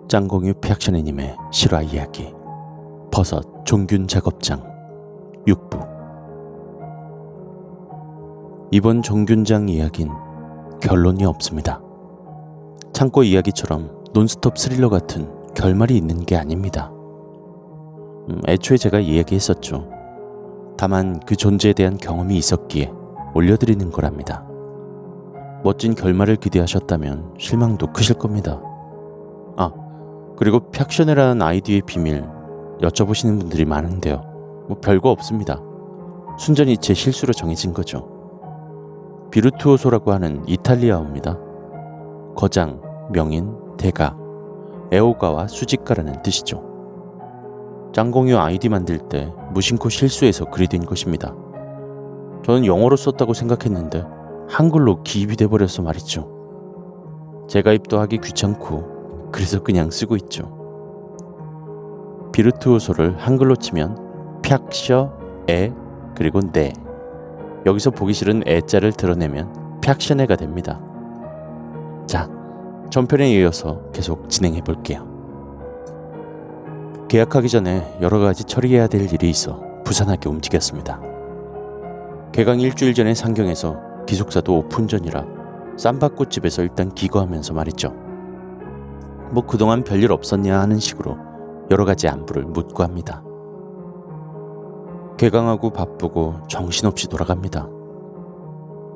짱공유 팩션애님의 실화 이야기 버섯 종균 작업장 6부. 이번 종균장 이야긴 결론이 없습니다. 창고 이야기처럼 논스톱 스릴러 같은 결말이 있는 게 아닙니다. 애초에 제가 이야기했었죠. 다만 그 존재에 대한 경험이 있었기에 올려드리는 거랍니다. 멋진 결말을 기대하셨다면 실망도 크실 겁니다. 그리고 팩션이라는 아이디의 비밀 여쭤보시는 분들이 많은데요. 별거 없습니다. 순전히 제 실수로 정해진 거죠. 비르투오소라고 하는 이탈리아어입니다. 거장, 명인, 대가, 애호가와 수직가라는 뜻이죠. 짱공유 아이디 만들 때 무심코 실수해서 글이 된 것입니다. 저는 영어로 썼다고 생각했는데 한글로 기입이 돼버려서 말이죠. 재가입도 하기 귀찮고 그래서 그냥 쓰고 있죠. 비르투오소를 한글로 치면 팩셔, 애, 그리고 네. 여기서 보기 싫은 애자를 드러내면 팩션애가 됩니다. 자, 전편에 이어서 계속 진행해 볼게요. 계약하기 전에 여러 가지 처리해야 될 일이 있어 부산하게 움직였습니다. 개강 일주일 전에 상경해서 기숙사도 오픈 전이라 쌈밥꽃집에서 일단 기거하면서 말이죠. 그동안 별일 없었냐 하는 식으로 여러 가지 안부를 묻고 합니다. 개강하고 바쁘고 정신없이 돌아갑니다.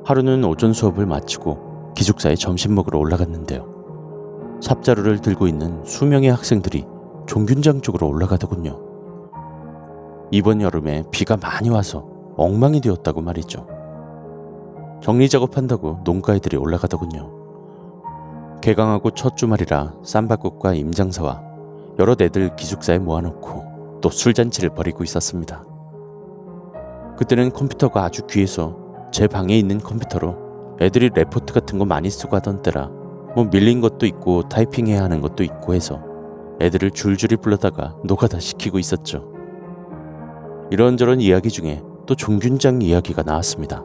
하루는 오전 수업을 마치고 기숙사에 점심 먹으러 올라갔는데요. 삽자루를 들고 있는 수명의 학생들이 종균장 쪽으로 올라가더군요. 이번 여름에 비가 많이 와서 엉망이 되었다고 말이죠. 정리 작업한다고 농가 애들이 올라가더군요. 개강하고 첫 주말이라 쌈밥국과 임장사와 여러 애들 기숙사에 모아놓고 또 술잔치를 벌이고 있었습니다. 그때는 컴퓨터가 아주 귀해서 제 방에 있는 컴퓨터로 애들이 레포트 같은 거 많이 쓰고 하던 때라 밀린 것도 있고 타이핑해야 하는 것도 있고 해서 애들을 줄줄이 불러다가 노가다 시키고 있었죠. 이런저런 이야기 중에 또 종균장 이야기가 나왔습니다.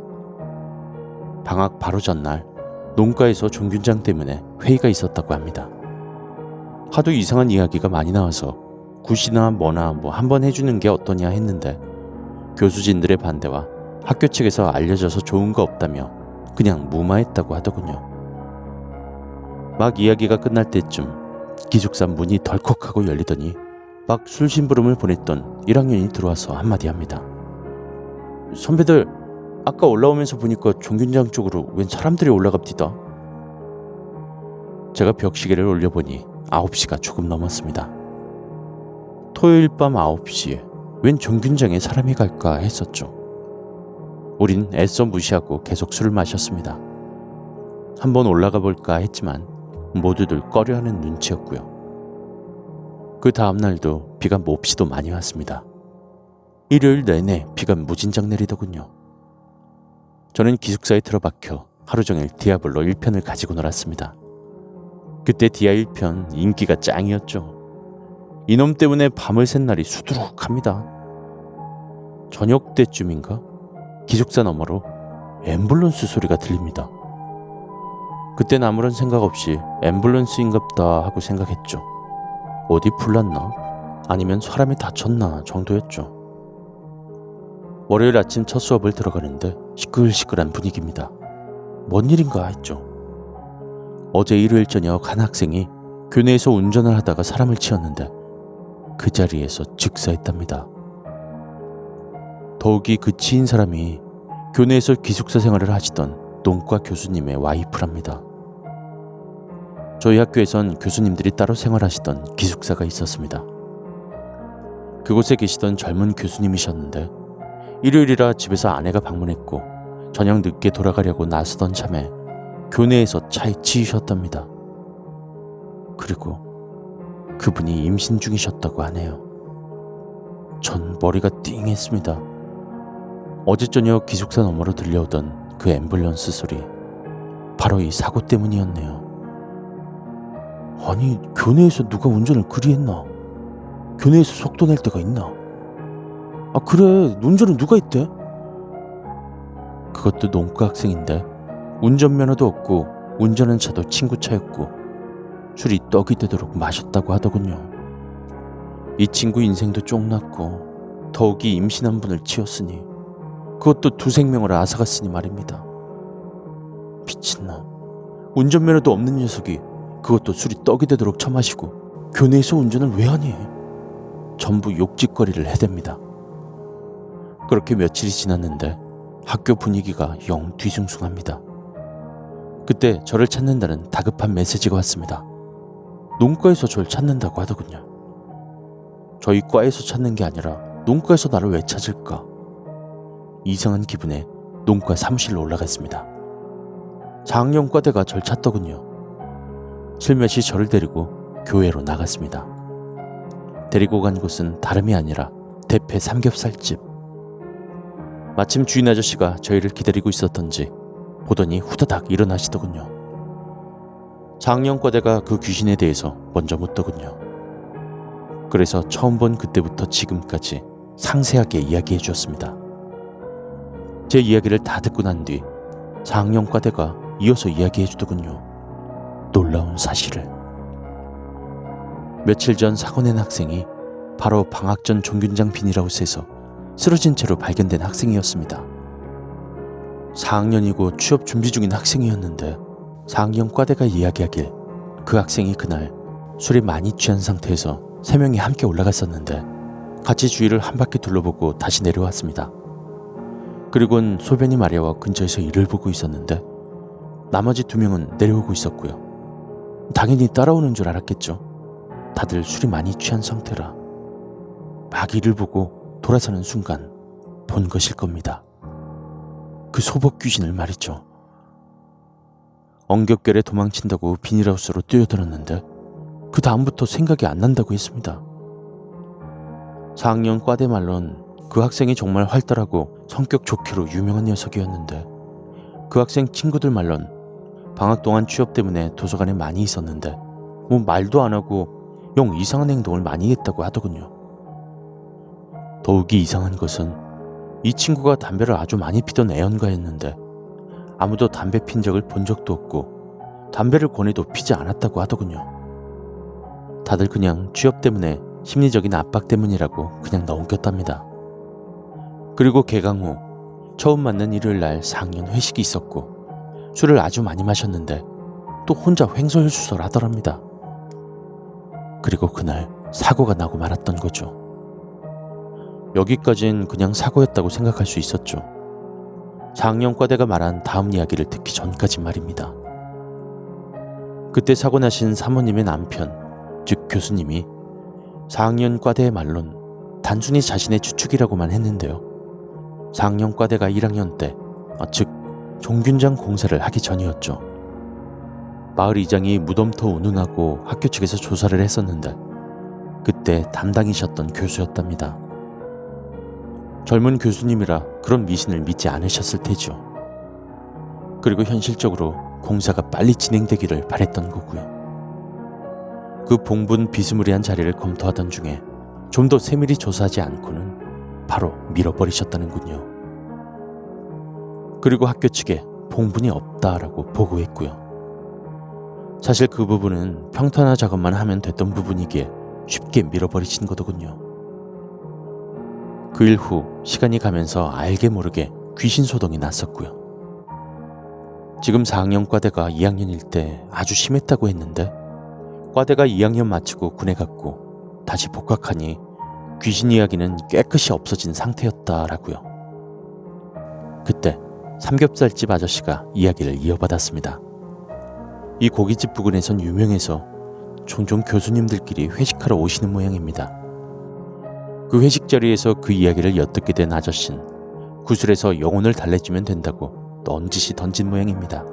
방학 바로 전날 농가에서 종균장 때문에 회의가 있었다고 합니다. 하도 이상한 이야기가 많이 나와서 굿이나 뭐나 한번 해주는 게 어떠냐 했는데 교수진들의 반대와 학교 측에서 알려져서 좋은 거 없다며 그냥 무마했다고 하더군요. 막 이야기가 끝날 때쯤 기숙사 문이 덜컥하고 열리더니 막 술심부름을 보냈던 1학년이 들어와서 한마디 합니다. 선배들, 아까 올라오면서 보니까 종균장 쪽으로 웬 사람들이 올라갑디다. 제가 벽시계를 올려보니 9시가 조금 넘었습니다. 토요일 밤 9시에 웬 종균장에 사람이 갈까 했었죠. 우린 애써 무시하고 계속 술을 마셨습니다. 한번 올라가 볼까 했지만 모두들 꺼려하는 눈치였고요. 그 다음날도 비가 몹시도 많이 왔습니다. 일요일 내내 비가 무진장 내리더군요. 저는 기숙사에 들어박혀 하루 종일 디아블로 1편을 가지고 놀았습니다. 그때 디아 1편 인기가 짱이었죠. 이놈 때문에 밤을 샌 날이 수두룩합니다. 저녁 때쯤인가 기숙사 너머로 앰뷸런스 소리가 들립니다. 그땐 아무런 생각 없이 앰뷸런스인갑다 하고 생각했죠. 어디 불났나? 아니면 사람이 다쳤나 정도였죠. 월요일 아침 첫 수업을 들어가는데 시끌시끌한 분위기입니다. 뭔 일인가 했죠. 어제 일요일 저녁 한 학생이 교내에서 운전을 하다가 사람을 치었는데 그 자리에서 즉사했답니다. 더욱이 그 치인 사람이 교내에서 기숙사 생활을 하시던 농과 교수님의 와이프랍니다. 저희 학교에선 교수님들이 따로 생활하시던 기숙사가 있었습니다. 그곳에 계시던 젊은 교수님이셨는데 일요일이라 집에서 아내가 방문했고 저녁 늦게 돌아가려고 나서던 참에 교내에서 차에 치이셨답니다. 그리고 그분이 임신 중이셨다고 하네요. 전 머리가 띵했습니다. 어제 저녁 기숙사 너머로 들려오던 그 앰뷸런스 소리, 바로 이 사고 때문이었네요. 아니, 교내에서 누가 운전을 그리 했나? 교내에서 속도 낼 때가 있나? 그래, 운전은 누가 했대? 그것도 농과 학생인데 운전면허도 없고 운전한 차도 친구 차였고 술이 떡이 되도록 마셨다고 하더군요. 이 친구 인생도 쫑났고 더욱이 임신한 분을 치웠으니 그것도 두 생명을 앗아갔으니 말입니다. 미친놈. 운전면허도 없는 녀석이 그것도 술이 떡이 되도록 처마시고 교내에서 운전을 왜 하니? 전부 욕짓거리를 해댑니다. 그렇게 며칠이 지났는데 학교 분위기가 영 뒤숭숭합니다. 그때 저를 찾는다는 다급한 메시지가 왔습니다. 농과에서 저를 찾는다고 하더군요. 저희 과에서 찾는 게 아니라 농과에서 나를 왜 찾을까? 이상한 기분에 농과 사무실로 올라갔습니다. 4학년 과대가 절 찾더군요. 슬며시 저를 데리고 교회로 나갔습니다. 데리고 간 곳은 다름이 아니라 대패 삼겹살집. 마침 주인 아저씨가 저희를 기다리고 있었던지 보더니 후다닥 일어나시더군요. 4학년 과대가 그 귀신에 대해서 먼저 묻더군요. 그래서 처음 본 그때부터 지금까지 상세하게 이야기해 주었습니다. 제 이야기를 다 듣고 난 뒤 4학년 과대가 이어서 이야기해 주더군요. 놀라운 사실을. 며칠 전 사고 낸 학생이 바로 방학 전 종균장 비닐하우스에서 쓰러진 채로 발견된 학생이었습니다. 4학년이고 취업 준비 중인 학생이었는데 4학년 과대가 이야기하길 그 학생이 그날 술이 많이 취한 상태에서 3명이 함께 올라갔었는데 같이 주위를 한 바퀴 둘러보고 다시 내려왔습니다. 그리고는 소변이 마려워 근처에서 일을 보고 있었는데 나머지 2명은 내려오고 있었고요. 당연히 따라오는 줄 알았겠죠. 다들 술이 많이 취한 상태라 막 일을 보고 돌아서는 순간 본 것일 겁니다. 그 소복 귀신을 말이죠. 엉겹결에 도망친다고 비닐하우스로 뛰어들었는데 그 다음부터 생각이 안 난다고 했습니다. 4학년 과대 말론 그 학생이 정말 활달하고 성격 좋기로 유명한 녀석이었는데 그 학생 친구들 말론 방학 동안 취업 때문에 도서관에 많이 있었는데 뭐 말도 안 하고 영 이상한 행동을 많이 했다고 하더군요. 더욱이 이상한 것은 이 친구가 담배를 아주 많이 피던 애연가였는데 아무도 담배 핀 적을 본 적도 없고 담배를 권해도 피지 않았다고 하더군요. 다들 그냥 취업 때문에 심리적인 압박 때문이라고 그냥 넘겼답니다. 그리고 개강 후 처음 맞는 일요일 날 4학년 회식이 있었고 술을 아주 많이 마셨는데 또 혼자 횡설수설 하더랍니다. 그리고 그날 사고가 나고 말았던 거죠. 여기까진 그냥 사고였다고 생각할 수 있었죠. 4학년 과대가 말한 다음 이야기를 듣기 전까지 말입니다. 그때 사고 나신 사모님의 남편, 즉 교수님이 4학년 과대의 말론 단순히 자신의 추측이라고만 했는데요. 4학년 과대가 1학년 때, 즉 종균장 공사를 하기 전이었죠. 마을 이장이 무덤터 운운하고 학교 측에서 조사를 했었는데 그때 담당이셨던 교수였답니다. 젊은 교수님이라 그런 미신을 믿지 않으셨을 테죠. 그리고 현실적으로 공사가 빨리 진행되기를 바랬던 거고요. 그 봉분 비스무리한 자리를 검토하던 중에 좀 더 세밀히 조사하지 않고는 바로 밀어버리셨다는군요. 그리고 학교 측에 봉분이 없다라고 보고했고요. 사실 그 부분은 평탄화 작업만 하면 됐던 부분이기에 쉽게 밀어버리신 거더군요. 그 일 후 시간이 가면서 알게 모르게 귀신 소동이 났었고요. 지금 4학년 과대가 2학년일 때 아주 심했다고 했는데 과대가 2학년 마치고 군에 갔고 다시 복학하니 귀신 이야기는 깨끗이 없어진 상태였다라고요. 그때 삼겹살집 아저씨가 이야기를 이어받았습니다. 이 고깃집 부근에선 유명해서 종종 교수님들끼리 회식하러 오시는 모양입니다. 그 회식 자리에서 그 이야기를 엿듣게 된 아저씨는 구슬에서 영혼을 달래주면 된다고 넌지시 던진 모양입니다.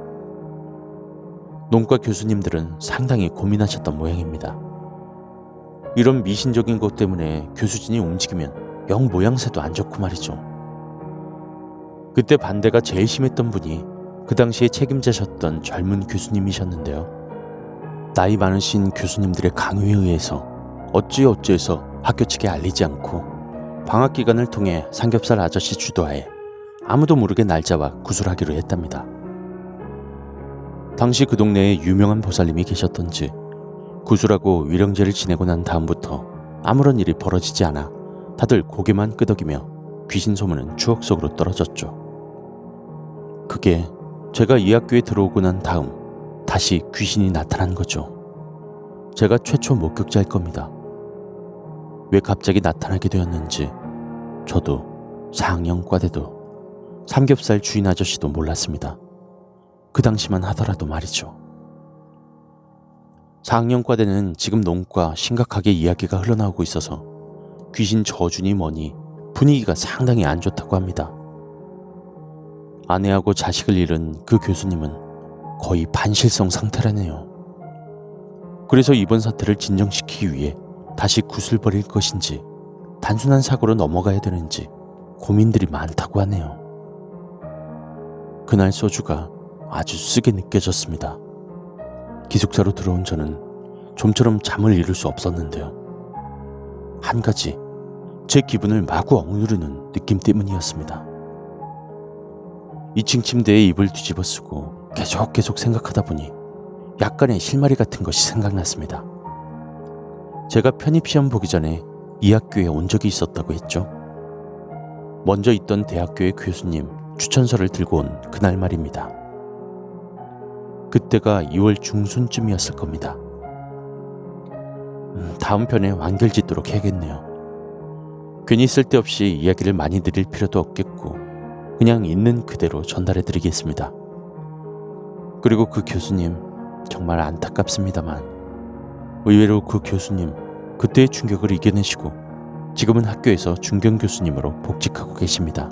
농과 교수님들은 상당히 고민하셨던 모양입니다. 이런 미신적인 것 때문에 교수진이 움직이면 영 모양새도 안 좋고 말이죠. 그때 반대가 제일 심했던 분이 그 당시에 책임자셨던 젊은 교수님이셨는데요. 나이 많으신 교수님들의 강요에 의해서 어찌어찌해서 학교 측에 알리지 않고 방학 기간을 통해 삼겹살 아저씨 주도하에 아무도 모르게 날짜와 구술하기로 했답니다. 당시 그 동네에 유명한 보살님이 계셨던지 구술하고 위령제를 지내고 난 다음부터 아무런 일이 벌어지지 않아 다들 고개만 끄덕이며 귀신 소문은 추억 속으로 떨어졌죠. 그게 제가 이 학교에 들어오고 난 다음 다시 귀신이 나타난 거죠. 제가 최초 목격자일 겁니다. 왜 갑자기 나타나게 되었는지 저도 4학년 과대도 삼겹살 주인 아저씨도 몰랐습니다. 그 당시만 하더라도 말이죠. 4학년 과대는 지금 농과 심각하게 이야기가 흘러나오고 있어서 귀신 저주니 뭐니 분위기가 상당히 안 좋다고 합니다. 아내하고 자식을 잃은 그 교수님은 거의 반실성 상태라네요. 그래서 이번 사태를 진정시키기 위해 다시 굿을 버릴 것인지 단순한 사고로 넘어가야 되는지 고민들이 많다고 하네요. 그날 소주가 아주 쓰게 느껴졌습니다. 기숙사로 들어온 저는 좀처럼 잠을 이룰 수 없었는데요. 한 가지 제 기분을 마구 억누르는 느낌 때문이었습니다. 2층 침대에 이불 뒤집어 쓰고 계속 생각하다 보니 약간의 실마리 같은 것이 생각났습니다. 제가 편입시험 보기 전에 이 학교에 온 적이 있었다고 했죠. 먼저 있던 대학교의 교수님 추천서를 들고 온 그날 말입니다. 그때가 2월 중순쯤이었을 겁니다. 다음 편에 완결짓도록 해야겠네요. 괜히 쓸데없이 이야기를 많이 드릴 필요도 없겠고 그냥 있는 그대로 전달해드리겠습니다. 그리고 그 교수님 정말 안타깝습니다만 의외로 그 교수님 그때의 충격을 이겨내시고 지금은 학교에서 중견 교수님으로 복직하고 계십니다.